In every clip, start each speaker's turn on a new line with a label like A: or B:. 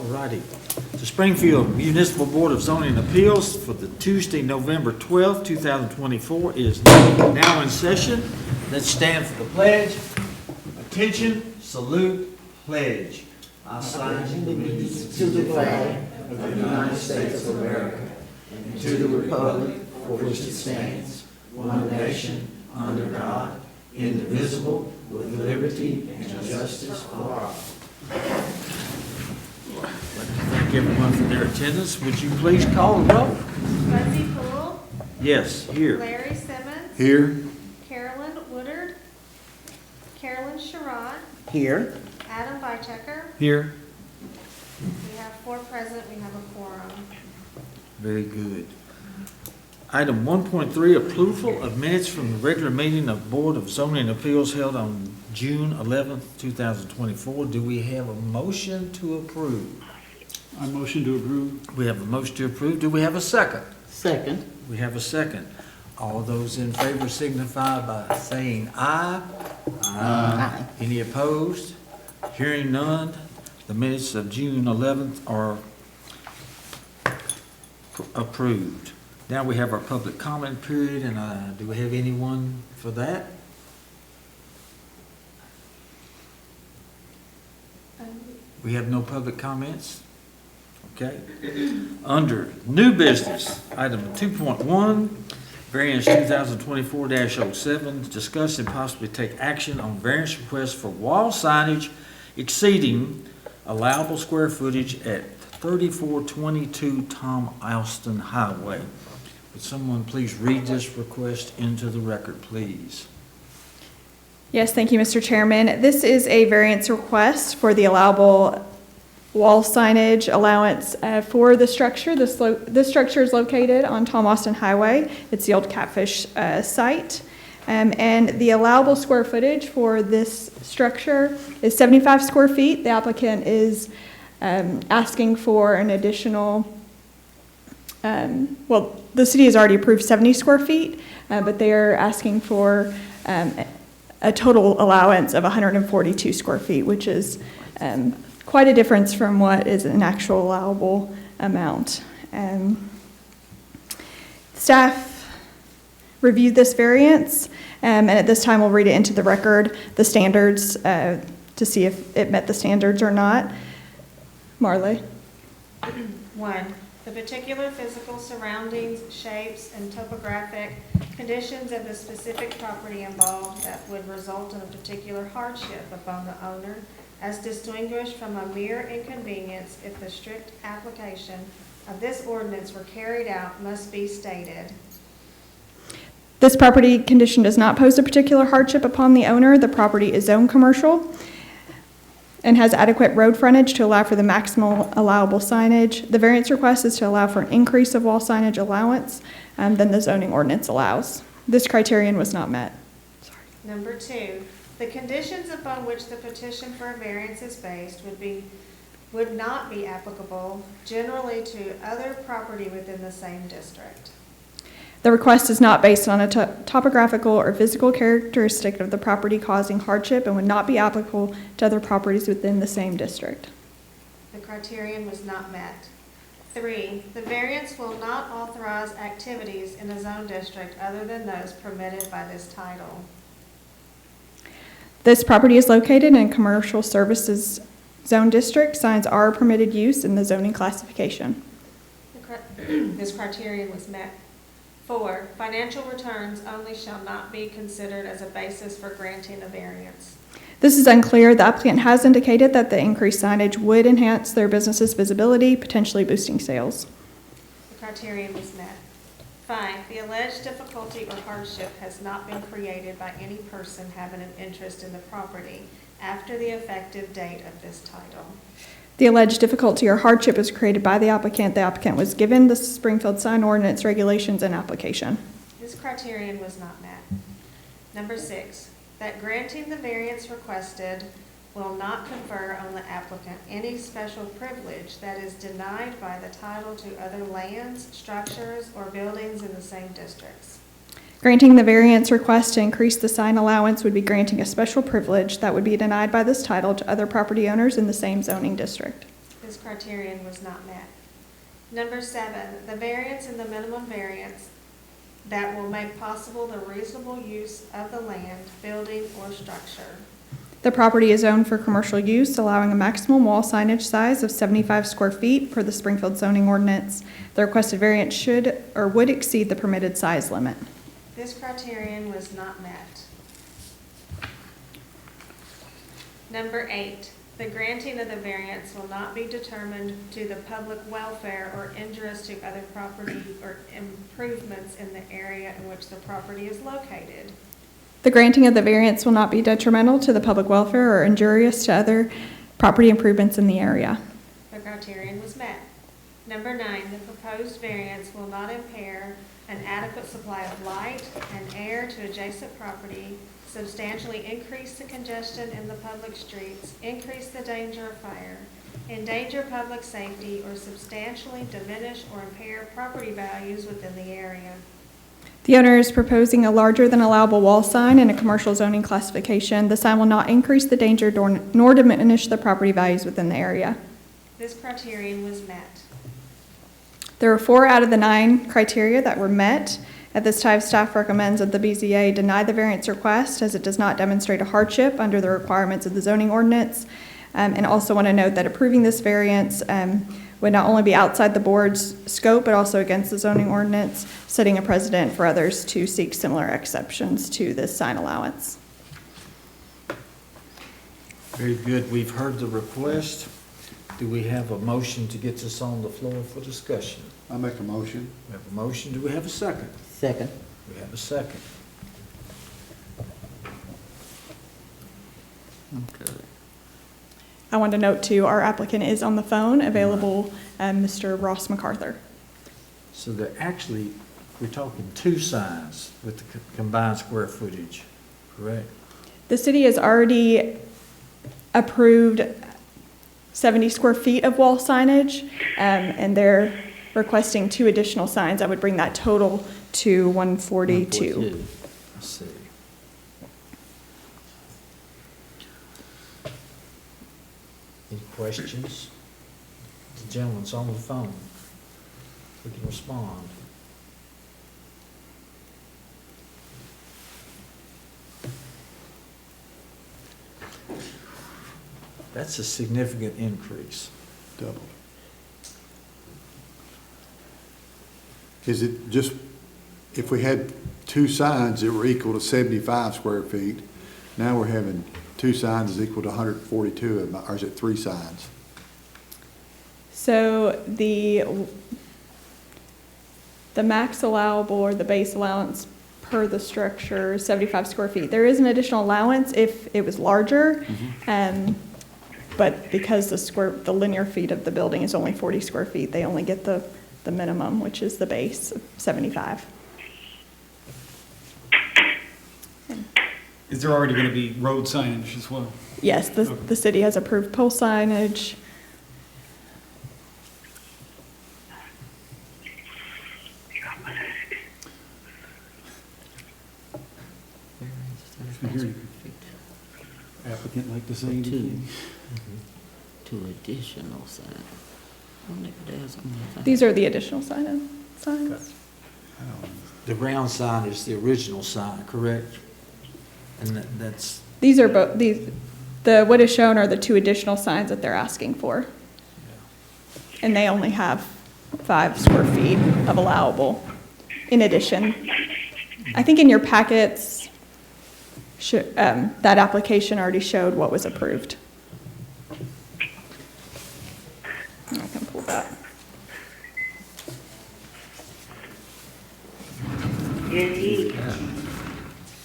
A: Alrighty. The Springfield Municipal Board of Zoning Appeals for the Tuesday, November 12th, 2024 is now in session. Let's stand for the pledge. Attention, salute, pledge. I pledge allegiance
B: to the flag of the United States of America and to the republic for which it stands, one nation, under God, indivisible, with liberty and justice for all.
A: I'd like to thank everyone for their attendance. Would you please call the roll?
C: Buzzy Poole,
A: Yes, here.
C: Larry Simmons,
D: Here.
C: Carolyn Woodard, Carolyn Sherrod,
B: Here.
C: Adam Bychecker.
A: Here.
C: We have 4 present, we have a quorum.
A: Very good. Item 1.3, approval of minutes from the regular meeting of Board of Zoning Appeals held on June 11th, 2024. Do we have a motion to approve?
D: I motion to approve.
A: We have a motion to approve. Do we have a second?
B: Second.
A: We have a second. All those in favor signify by saying aye.
B: Aye.
A: Any opposed? Hearing none, the minutes of June 11th are approved. Now we have our public comment period, and do we have anyone for that? We have no public comments? Okay. Under new business, item 2.1, variance 2024-07, discuss and possibly take action on variance requests for wall signage exceeding allowable square footage at 3422 Tom Alston Highway. Would someone please read this request into the record, please?
E: Yes, thank you, Mr. Chairman. This is a variance request for the allowable wall signage allowance for the structure. This structure is located on Tom Austin Highway. It's the old Catfish site. And the allowable square footage for this structure is 75 square feet. The applicant is asking for an additional, well, the city has already approved 70 square feet, but they are asking for a total allowance of 142 square feet, which is quite a difference from what is an actual allowable amount. Staff reviewed this variance, and at this time we'll read it into the record, the standards, to see if it met the standards or not. Marley?
C: 1, the particular physical surroundings, shapes, and topographic conditions of the specific property involved that would result in a particular hardship upon the owner, as distinguished from a mere inconvenience if the strict application of this ordinance were carried out, must be stated.
E: This property condition does not pose a particular hardship upon the owner. The property is zoned commercial and has adequate road frontage to allow for the maximal allowable signage. The variance request is to allow for an increase of wall signage allowance than the zoning ordinance allows. This criterion was not met.
C: Number 2, the conditions upon which the petition for a variance is based would not be applicable generally to other property within the same district.
E: The request is not based on a topographical or physical characteristic of the property causing hardship and would not be applicable to other properties within the same district.
C: The criterion was not met. 3, the variance will not authorize activities in a zone district other than those permitted by this title.
E: This property is located in a commercial services zone district. Signs are permitted use in the zoning classification.
C: This criterion was met. 4, financial returns only shall not be considered as a basis for granting a variance.
E: This is unclear. The applicant has indicated that the increased signage would enhance their business's visibility, potentially boosting sales.
C: The criterion was met. 5, the alleged difficulty or hardship has not been created by any person having an interest in the property after the effective date of this title.
E: The alleged difficulty or hardship is created by the applicant. The applicant was given the Springfield sign ordinance regulations and application.
C: This criterion was not met. Number 6, that granting the variance requested will not confer on the applicant any special privilege that is denied by the title to other lands, structures, or buildings in the same districts.
E: Granting the variance request to increase the sign allowance would be granting a special privilege that would be denied by this title to other property owners in the same zoning district.
C: This criterion was not met. Number 7, the variance and the minimum variance that will make possible the reasonable use of the land, building, or structure.
E: The property is zoned for commercial use, allowing a maximum wall signage size of 75 square feet per the Springfield zoning ordinance. The requested variance should or would exceed the permitted size limit.
C: This criterion was not met. Number 8, the granting of the variance will not be determined to the public welfare or injurious to other property or improvements in the area in which the property is located.
E: The granting of the variance will not be detrimental to the public welfare or injurious to other property improvements in the area.
C: The criterion was met. Number 9, the proposed variance will not impair an adequate supply of light and air to adjacent property, substantially increase the congestion in the public streets, increase the danger of fire, endanger public safety, or substantially diminish or impair property values within the area.
E: The owner is proposing a larger than allowable wall sign in a commercial zoning classification. The sign will not increase the danger nor diminish the property values within the area.
C: This criterion was met.
E: There are 4 out of the 9 criteria that were met. At this time, staff recommends that the BZA deny the variance request as it does not demonstrate a hardship under the requirements of the zoning ordinance. And also want to note that approving this variance would not only be outside the board's scope, but also against the zoning ordinance, setting a precedent for others to seek similar exceptions to this sign allowance.
A: Very good. We've heard the request. Do we have a motion to get this on the floor for discussion?
D: I make a motion.
A: We have a motion. Do we have a second?
B: Second.
A: We have a second. Okay.
E: I want to note too, our applicant is on the phone, available, Mr. Ross MacArthur.
A: So they're actually, we're talking 2 signs with the combined square footage, correct?
E: The city has already approved 70 square feet of wall signage, and they're requesting 2 additional signs. I would bring that total to 142.
A: Let's see. Any questions? The gentleman's on the phone. We can respond. That's a significant increase.
D: Double.
F: Is it just, if we had 2 signs that were equal to 75 square feet, now we're having 2 signs is equal to 142, or is it 3 signs?
E: So the max allowable or the base allowance per the structure is 75 square feet. There is an additional allowance if it was larger, but because the linear feet of the building is only 40 square feet, they only get the minimum, which is the base of 75.
D: Is there already going to be road signage as well?
E: Yes, the city has approved pole signage.
D: I hear you. Applicant like to say anything?
B: Two additional signs.
E: These are the additional signs.
A: The round sign is the original sign, correct? And that's,
E: These are both, what is shown are the 2 additional signs that they're asking for. And they only have 5 square feet of allowable in addition. I think in your packets, that application already showed what was approved. I can pull that.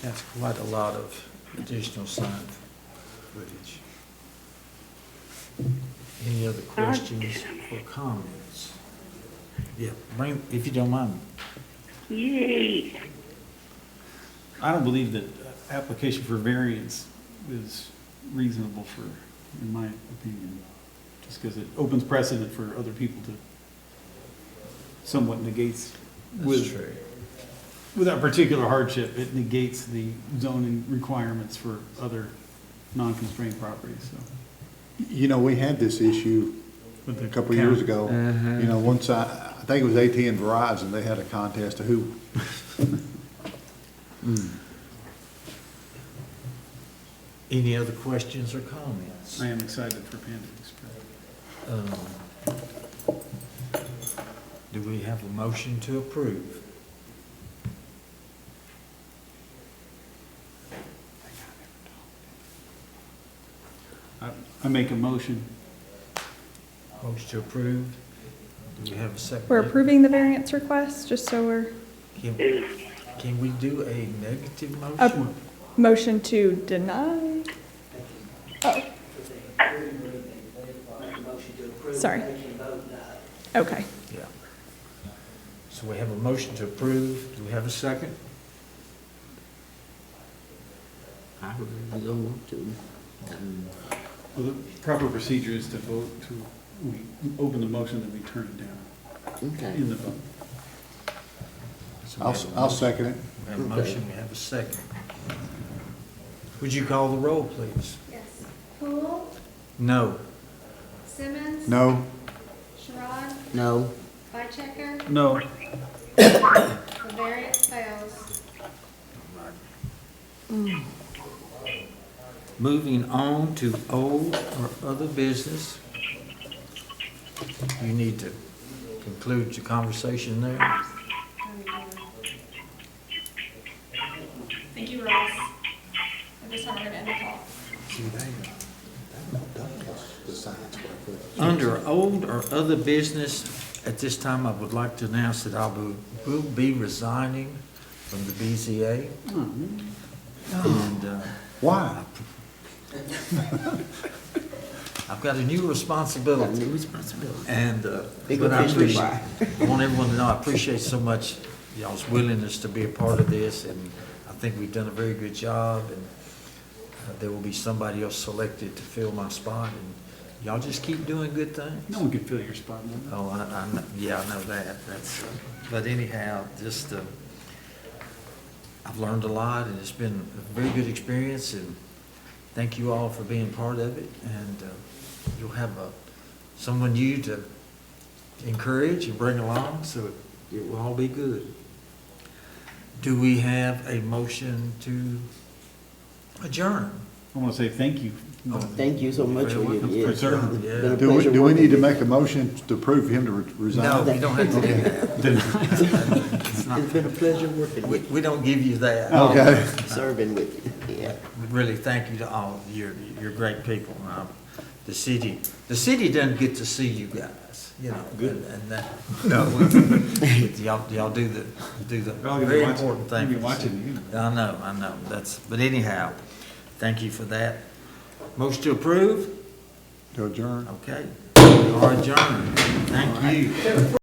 A: that's quite a lot of additional sign footage. Any other questions or comments? Yeah, bring, if you don't mind.
D: I don't believe that application for variance is reasonable in my opinion, just because it opens precedent for other people to somewhat negates
A: That's true.
D: without particular hardship, it negates the zoning requirements for other non-constrained properties, so.
F: You know, we had this issue
D: With the
F: a couple of years
D: county.
F: ago. You know, one side, I think it was AT&T and Verizon, they had a contest of who.
A: Any other questions or comments?
D: I am excited for Panda Express.
A: Do we have a motion to approve?
D: I make a motion.
A: Motion to approve. Do we have a second?
E: We're approving the variance request, just so we're,
A: Can we do a negative
E: a
A: motion?
E: motion to deny? Oh, sorry. Okay.
A: Yeah. So we have a motion to approve. Do we have a second?
B: I really don't want to.
D: Well, the proper procedure is to vote to, we open the motion, then we turn it down
B: Okay.
D: in the vote.
A: So we have a
F: I'll
A: motion.
F: second it.
A: We have a motion, we have a second. Would you call the roll, please?
C: Yes. Poole,
A: No.
C: Simmons.
F: No?
C: Sherrod,
B: No.
C: Weizsäcker.
D: No.
C: The variance fails.
A: Moving on to old or other business. You need to conclude your conversation there.
E: Thank you, Ross. At this time, we're gonna end the call.
A: Under old or other business, at this time, I would like to announce that will be resigning from the BZA. And
F: Why?
A: I've got a new responsibility.
B: New responsibility.
A: And,
B: Big
A: but I
B: fish to
A: appreciate,
B: fry.
A: I want everyone to know, I appreciate so much y'all's willingness to be a part of this, and I think we've done a very good job, and there will be somebody else selected to fill my spot, and y'all just keep doing good things.
D: No one can fill your spot. No.
A: Oh, yeah, I know that, but anyhow, just, I've learned a lot, and it's been a very good experience, and thank you all for being part of it, and you'll have someone new to encourage and bring along, so it will all be good. Do we have a motion to adjourn?
D: I want to say thank you.
B: Thank you so much for your
A: Very
B: years.
D: For serving.
B: It's been a
F: Do we
B: pleasure
F: need
B: working
F: to
B: with
F: make a motion to approve him to resign?
A: No, we don't have to do that. It's
B: you.
A: not-
B: It's been a pleasure working with
A: We don't give you that.
F: Okay.
B: you, serving with you. Yeah.
A: Really, thank you to all, you're great people. The city doesn't get to see you guys, you know.
D: Good.
A: And that, no. Y'all do the very important thing.
D: You'll be watching you.
A: I know, but anyhow, thank you for that. Motion to approve?
F: To adjourn?
A: Okay. We are adjourned. Thank you.